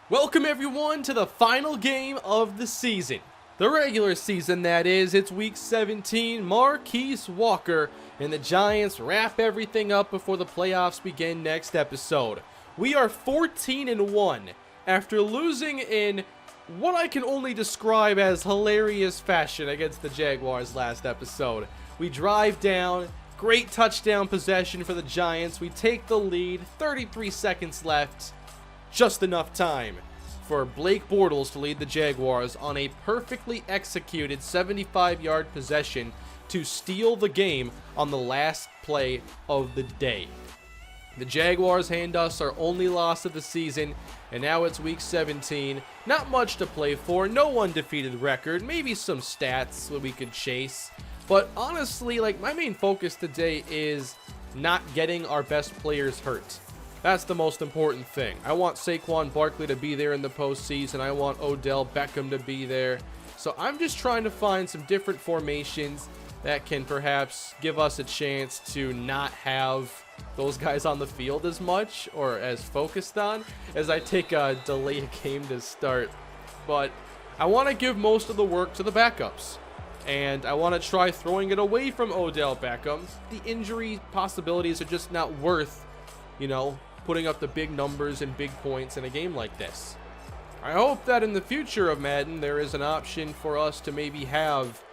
Welcome everyone to the final game of the season. The regular season, that is. It's week 17. Marquise Walker and the Giants wrap everything up before the playoffs begin next episode. We are 14-1 after losing in what I can only describe as hilarious fashion against the Jaguars last episode. We drive down, great touchdown possession for the Giants. We take the lead, 33 seconds left. Just enough time for Blake Bortles to lead the Jaguars on a perfectly executed 75-yard possession to steal the game on the last play of the day. The Jaguars hand us our only loss of the season, and now it's week 17. Not much to play for, no undefeated record, maybe some stats that we could chase. But honestly, my main focus today is not getting our best players hurt. That's the most important thing. I want Saquon Barkley to be there in the postseason. I want Odell Beckham to be there. So I'm just trying to find some different formations that can perhaps give us a chance to not have those guys on the field as much or as focused on as I take a delay game to start. But I want to give most of the work to the backups. And I want to try throwing it away from Odell Beckham. The injury possibilities are just not worth, putting up the big numbers and big points in a game like this. I hope that in the future of Madden, there is an option for us to maybe have,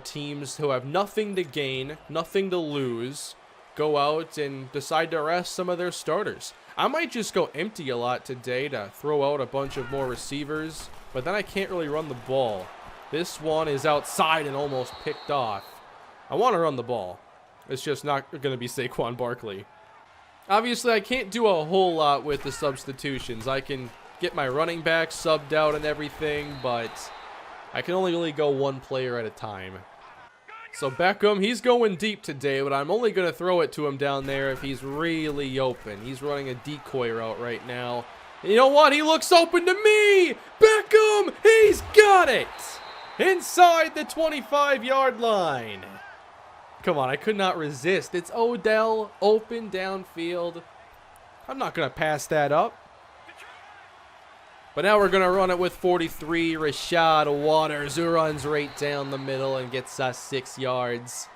teams who have nothing to gain, nothing to lose, go out and decide to rest some of their starters. I might just go empty a lot today to throw out a bunch of more receivers, but then I can't really run the ball. This one is outside and almost picked off. I want to run the ball. It's just not going to be Saquon Barkley. Obviously, I can't do a whole lot with the substitutions. I can get my running back subbed out and everything, but I can only really go one player at a time. So Beckham, he's going deep today, but I'm only going to throw it to him down there if he's really open. He's running a decoy route right now. And you know what? He looks open to me! Beckham! He's got it! Inside the 25-yard line. Come on, I could not resist. It's Odell, open downfield. I'm not going to pass that up. But now we're going to run it with 43, Rashad Waters, who runs right down the middle and gets us 6 yards.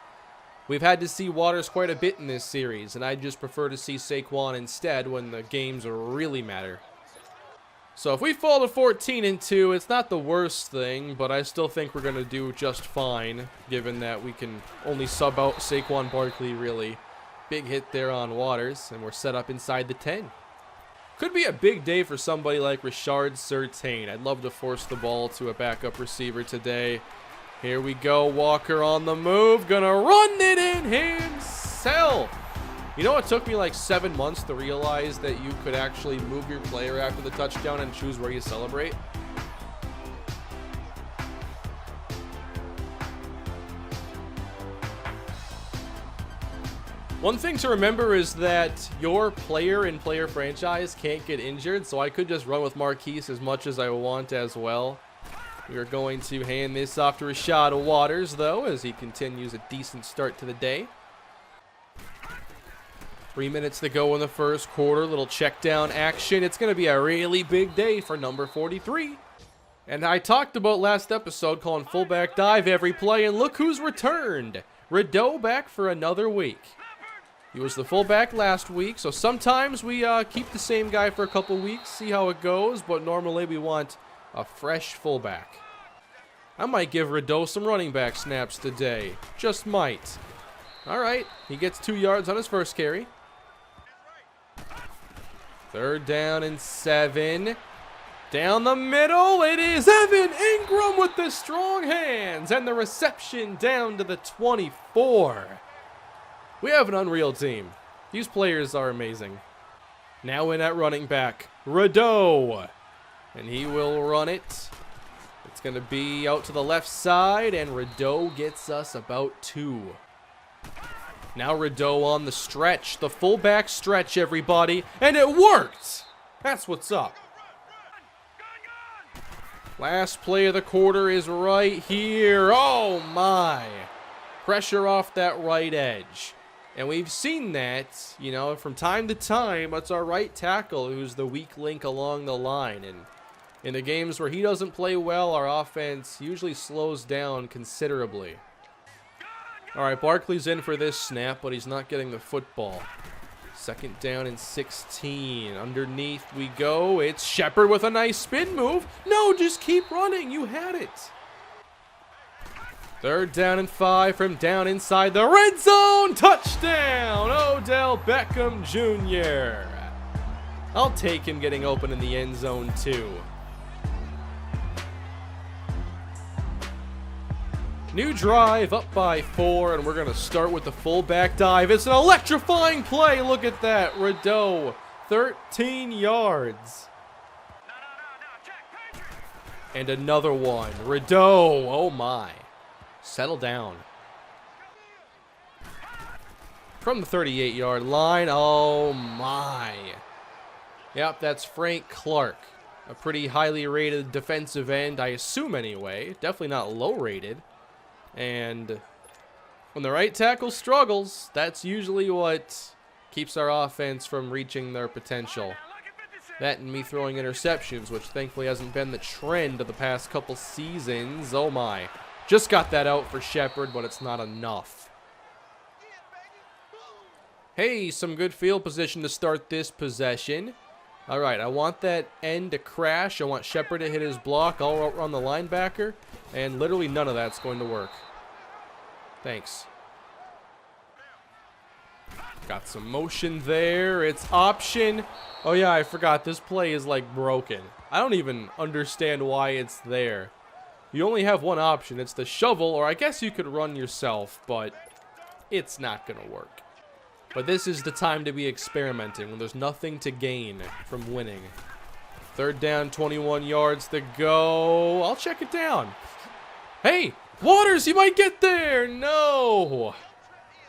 We've had to see Waters quite a bit in this series, and I just prefer to see Saquon instead when the games really matter. So if we fall to 14-2, it's not the worst thing, but I still think we're going to do just fine, given that we can only sub out Saquon Barkley, really. Big hit there on Waters, and we're set up inside the 10. Could be a big day for somebody like Rashard Surtain. I'd love to force the ball to a backup receiver today. Here we go, Walker on the move, gonna run it in himself. You know, it took me like 7 months to realize that you could actually move your player after the touchdown and choose where you celebrate. One thing to remember is that your player in player franchise can't get injured, so I could just run with Marquise as much as I want as well. We are going to hand this off to Rashad Waters, though, as he continues a decent start to the day. 3 minutes to go in the first quarter. Little check down action. It's going to be a really big day for number 43. And I talked about last episode calling fullback dive every play, and look who's returned. Rideau back for another week. He was the fullback last week, so sometimes we keep the same guy for a couple weeks, see how it goes, but normally we want a fresh fullback. I might give Rideau some running back snaps today. Just might. All right, he gets 2 yards on his first carry. 3rd down and 7. Down the middle, it is Evan Ingram with the strong hands and the reception down to the 24. We have an unreal team. These players are amazing. Now in at running back, Rideau. And he will run it. It's going to be out to the left side, and Rideau gets us about 2. Now Rideau on the stretch, the fullback stretch, everybody, and it worked! That's what's up. Last play of the quarter is right here. Oh my! Pressure off that right edge. And we've seen that, you know, from time to time. It's our right tackle who's the weak link along the line. And in the games where he doesn't play well, our offense usually slows down considerably. All right, Barkley's in for this snap, but he's not getting the football. Second down and 16. Underneath we go. It's Shepard with a nice spin move. No, just keep running. You had it. Third down and 5 from down inside the red zone. Touchdown, Odell Beckham Jr. I'll take him getting open in the end zone too. New drive, up by 4, and we're going to start with the fullback dive. It's an electrifying play. Look at that. Rideau, 13 yards. And another one. Rideau, oh my. Settle down. From the 38-yard line, oh my. Yep, that's Frank Clark. A pretty highly rated defensive end, I assume anyway. Definitely not low rated. And when the right tackle struggles, that's usually what keeps our offense from reaching their potential. That and me throwing interceptions, which thankfully hasn't been the trend of the past couple seasons. Oh my. Just got that out for Shepard, but it's not enough. Hey, some good field position to start this possession. All right, I want that end to crash. I want Shepard to hit his block. I'll outrun the linebacker, and literally none of that's going to work. Thanks. Got some motion there. It's option. Oh yeah, I forgot. This play is like broken. I don't even understand why it's there. You only have one option. It's the shovel, or I guess you could run yourself, but it's not going to work. But this is the time to be experimenting when there's nothing to gain from winning. Third down, 21 yards to go. I'll check it down. Hey, Waters, you might get there. No.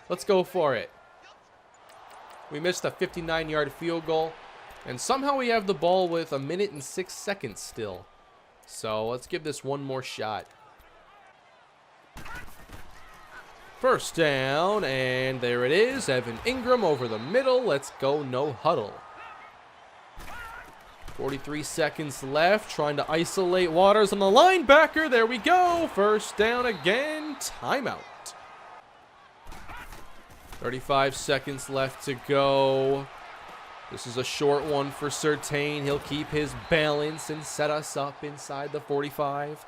Let's go for it. We missed a 59-yard field goal, and somehow we have the ball with 1 minute and 6 seconds still. So let's give this one more shot. First down, and there it is. Evan Ingram over the middle. Let's go no huddle. 43 seconds left, trying to isolate Waters on the linebacker. There we go. First down again. Timeout. 35 seconds left to go. This is a short one for Surtain. He'll keep his balance and set us up inside the 45.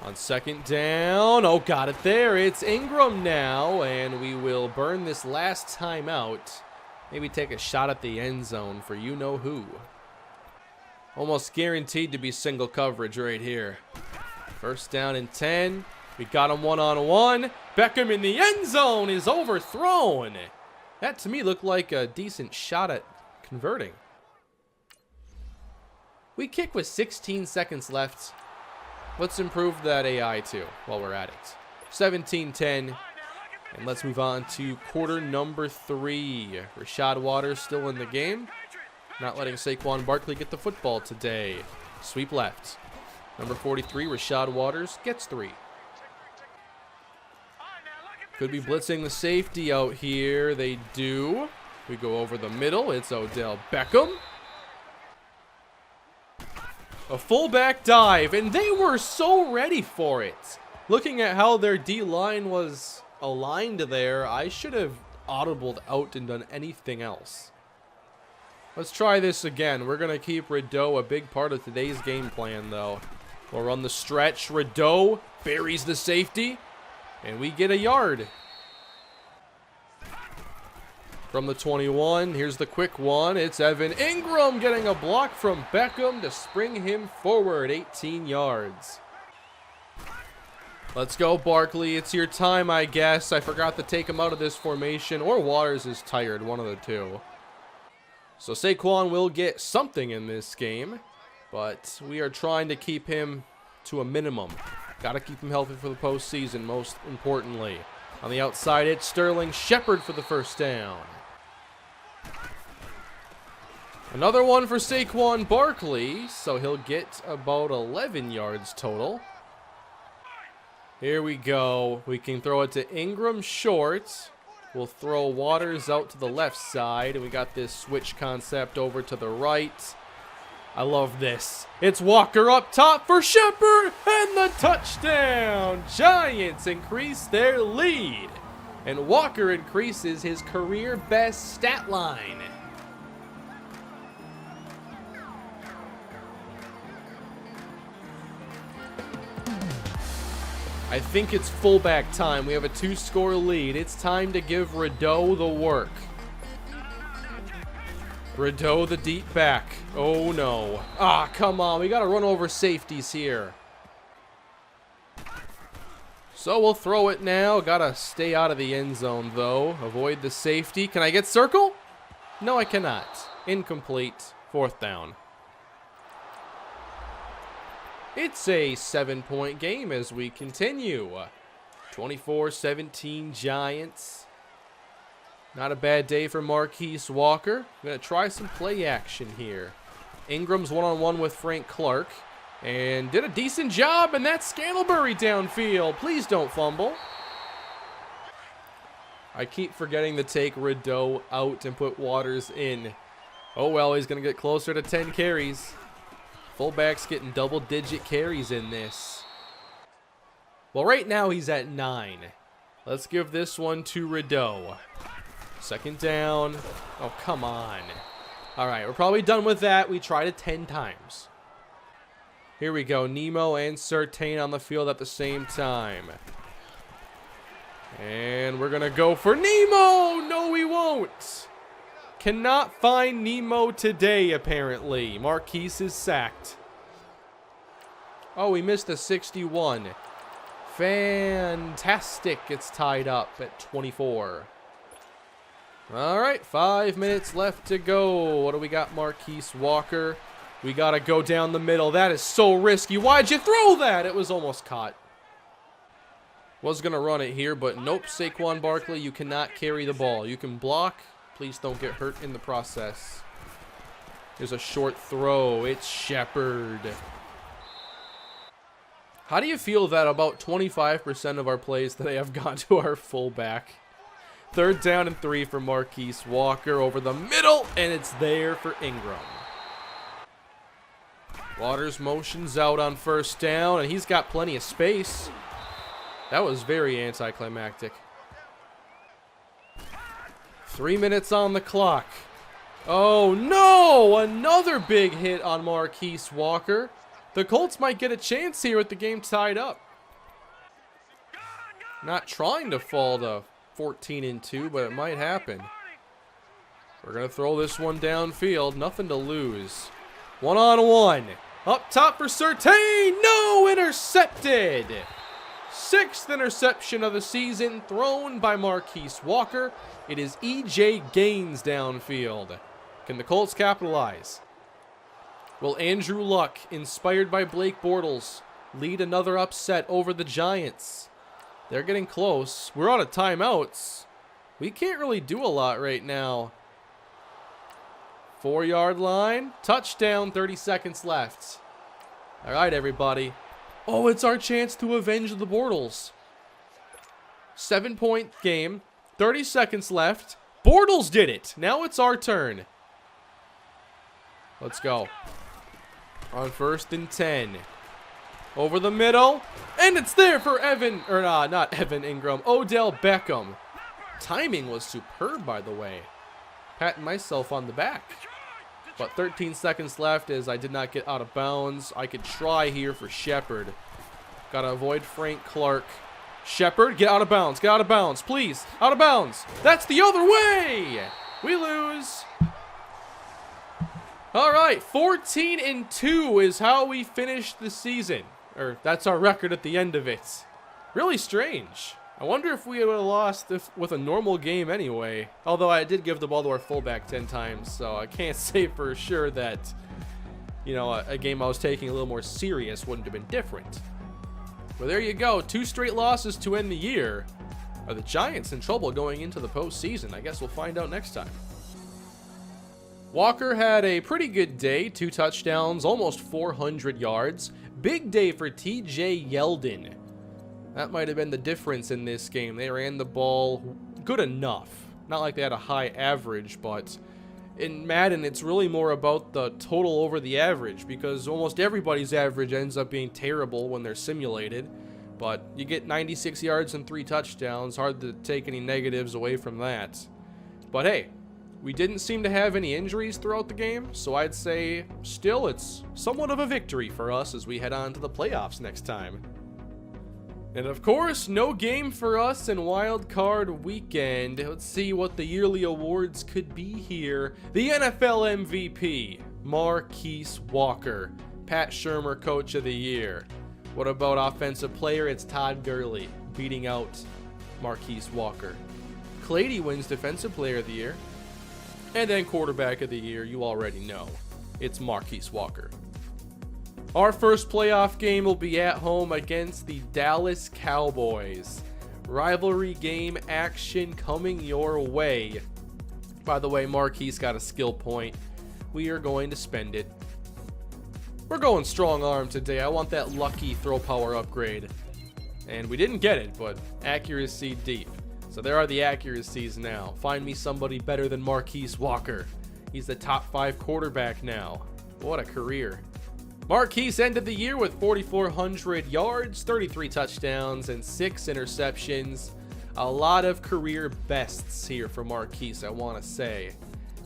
On second down, oh, got it there. It's Ingram now, and we will burn this last time out. Maybe take a shot at the end zone for you-know-who. Almost guaranteed to be single coverage right here. First down and 10. We got him one-on-one. Beckham in the end zone is overthrown. That, to me, looked like a decent shot at converting. We kick with 16 seconds left. Let's improve that AI too while we're at it. 17-10. And let's move on to quarter number 3. Rashad Waters still in the game. Not letting Saquon Barkley get the football today. Sweep left. Number 43, Rashad Waters, gets 3. Could be blitzing the safety out here. They do. We go over the middle. It's Odell Beckham. A fullback dive, and they were so ready for it. Looking at how their D-line was aligned there, I should have audibled out and done anything else. Let's try this again. We're going to keep Rideau a big part of today's game plan, though. We'll run the stretch. Rideau buries the safety, and we get a yard. From the 21, here's the quick one. It's Evan Ingram getting a block from Beckham to spring him forward 18 yards. Let's go, Barkley. It's your time, I guess. I forgot to take him out of this formation, or Waters is tired, one of the two. So Saquon will get something in this game, but we are trying to keep him to a minimum. Got to keep him healthy for the postseason, most importantly. On the outside, it's Sterling Shepard for the first down. Another one for Saquon Barkley, so he'll get about 11 yards total. Here we go. We can throw it to Ingram short. We'll throw Waters out to the left side. And we got this switch concept over to the right. I love this. It's Walker up top for Shepard. And the touchdown. Giants increase their lead. And Walker increases his career best stat line. I think it's fullback time. We have a 2-score lead. It's time to give Rideau the work. Rideau the deep back. Oh no. Ah, come on. We got to run over safeties here. So we'll throw it now. Got to stay out of the end zone though. Avoid the safety. Can I get circle? No, I cannot. Incomplete. 4th down. It's a 7-point game as we continue. 24-17 Giants. Not a bad day for Marquise Walker. I'm going to try some play action here. Ingram's one-on-one with Frank Clark. And did a decent job, and that's Scantlebury downfield. Please don't fumble. I keep forgetting to take Rideau out and put Waters in. Oh well, he's going to get closer to 10 carries. Fullback's getting double-digit carries in this. Well, right now he's at 9. Let's give this one to Rideau. 2nd down. Oh, come on. All right, we're probably done with that. We tried it 10 times. Here we go. Nemo and Surtain on the field at the same time. And we're going to go for Nemo. No, we won't. Cannot find Nemo today, apparently. Marquise is sacked. Oh, we missed a 61. Fantastic. It's tied up at 24. All right, 5 minutes left to go. What do we got, Marquise Walker? We got to go down the middle. That is so risky. Why'd you throw that? It was almost caught. Was going to run it here, but nope. Saquon Barkley, you cannot carry the ball. You can block. Please don't get hurt in the process. There's a short throw. It's Shepard. How do you feel that about 25% of our plays today have gone to our fullback? 3rd down and 3 for Marquise Walker over the middle, and it's there for Ingram. Waters motions out on 1st down, and he's got plenty of space. That was very anticlimactic. 3 minutes on the clock. Oh no! Another big hit on Marquise Walker. The Colts might get a chance here with the game tied up. Not trying to fall to 14-2, but it might happen. We're going to throw this one downfield. Nothing to lose. 1-on-1. Up top for Surtain. No! Intercepted! 6th interception of the season thrown by Marquise Walker. It is E.J. Gaines downfield. Can the Colts capitalize? Will Andrew Luck, inspired by Blake Bortles, lead another upset over the Giants? They're getting close. We're out of timeouts. We can't really do a lot right now. 4-yard line. Touchdown, 30 seconds left. All right, everybody. Oh, it's our chance to avenge the Bortles. 7-point game. 30 seconds left. Bortles did it. Now it's our turn. Let's go. On 1st and 10. Over the middle. And it's there for not Evan Ingram. Odell Beckham. Timing was superb, by the way. Patting myself on the back. But 13 seconds left as I did not get out of bounds. I could try here for Shepard. Got to avoid Frank Clark. Shepard, get out of bounds. Get out of bounds, please. Out of bounds. That's the other way. We lose. All right, 14-2 is how we finished the season. Or that's our record at the end of it. Really strange. I wonder if we would have lost with a normal game anyway. Although I did give the ball to our fullback 10 times, so I can't say for sure that, you know, a game I was taking a little more serious wouldn't have been different. But there you go. 2 straight losses to end the year. Are the Giants in trouble going into the postseason? I guess we'll find out next time. Walker had a pretty good day. 2 touchdowns, almost 400 yards. Big day for TJ Yeldon. That might have been the difference in this game. They ran the ball good enough. Not like they had a high average, but in Madden, it's really more about the total over the average, because almost everybody's average ends up being terrible when they're simulated. But you get 96 yards and 3 touchdowns. Hard to take any negatives away from that. But hey, we didn't seem to have any injuries throughout the game, so I'd say still it's somewhat of a victory for us as we head on to the playoffs next time. And of course, no game for us in Wild Card Weekend. Let's see what the yearly awards could be here. The NFL MVP, Marquise Walker. Pat Shurmur, Coach of the Year. What about Offensive Player? It's Todd Gurley, beating out Marquise Walker. Clady wins Defensive Player of the Year. And then Quarterback of the Year, you already know. It's Marquise Walker. Our first playoff game will be at home against the Dallas Cowboys. Rivalry game action coming your way. By the way, Marquise got a skill point. We are going to spend it. We're going strong arm today. I want that lucky throw power upgrade. And we didn't get it, but accuracy deep. So there are the accuracies now. Find me somebody better than Marquise Walker. He's the top 5 quarterback now. What a career. Marquise ended the year with 4,400 yards, 33 touchdowns, and 6 interceptions. A lot of career bests here for Marquise, I want to say.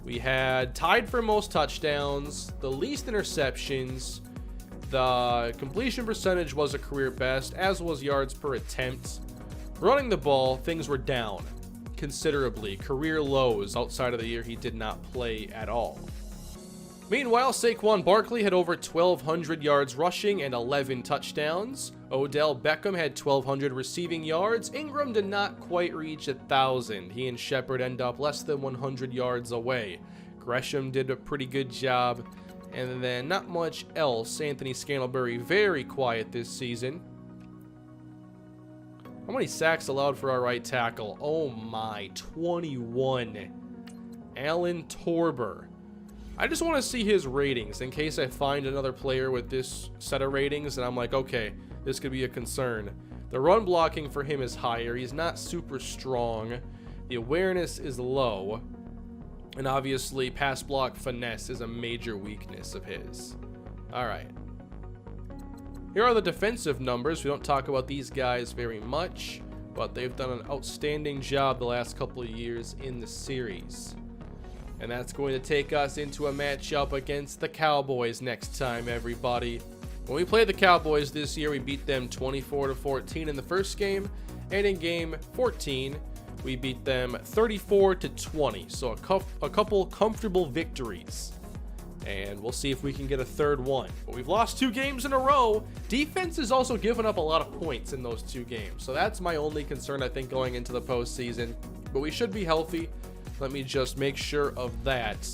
We had tied for most touchdowns, the least interceptions. The completion percentage was a career best, as was yards per attempt. Running the ball, things were down considerably. Career lows outside of the year he did not play at all. Meanwhile, Saquon Barkley had over 1,200 yards rushing and 11 touchdowns. Odell Beckham had 1,200 receiving yards. Ingram did not quite reach 1,000. He and Shepard end up less than 100 yards away. Gresham did a pretty good job. And then not much else. Anthony Scantlebury very quiet this season. How many sacks allowed for our right tackle? Oh my, 21. Alan Torber. I just want to see his ratings in case I find another player with this set of ratings and I'm like, okay, this could be a concern. The run blocking for him is higher. He's not super strong. The awareness is low. And obviously, pass block finesse is a major weakness of his. All right. Here are the defensive numbers. We don't talk about these guys very much, but they've done an outstanding job the last couple of years in the series. And that's going to take us into a matchup against the Cowboys next time, everybody. When we played the Cowboys this year, we beat them 24-14 in the first game, and in game 14, we beat them 34-20. So a couple comfortable victories. And we'll see if we can get a third one. But we've lost 2 games in a row. Defense has also given up a lot of points in those 2 games. So that's my only concern, I think, going into the postseason. But we should be healthy. Let me just make sure of that.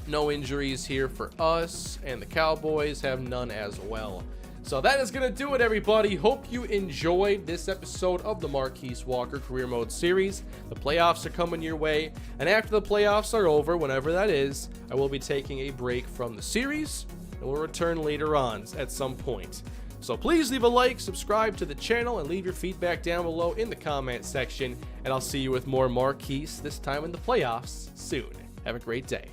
No injuries here for us, and the Cowboys have none as well. So that is going to do it, everybody. Hope you enjoyed this episode of the Marquise Walker Career Mode series. The playoffs are coming your way, and after the playoffs are over, whenever that is, I will be taking a break from the series, and we'll return later on at some point. So please leave a like, subscribe to the channel, and leave your feedback down below in the comment section, and I'll see you with more Marquise, this time in the playoffs, soon. Have a great day.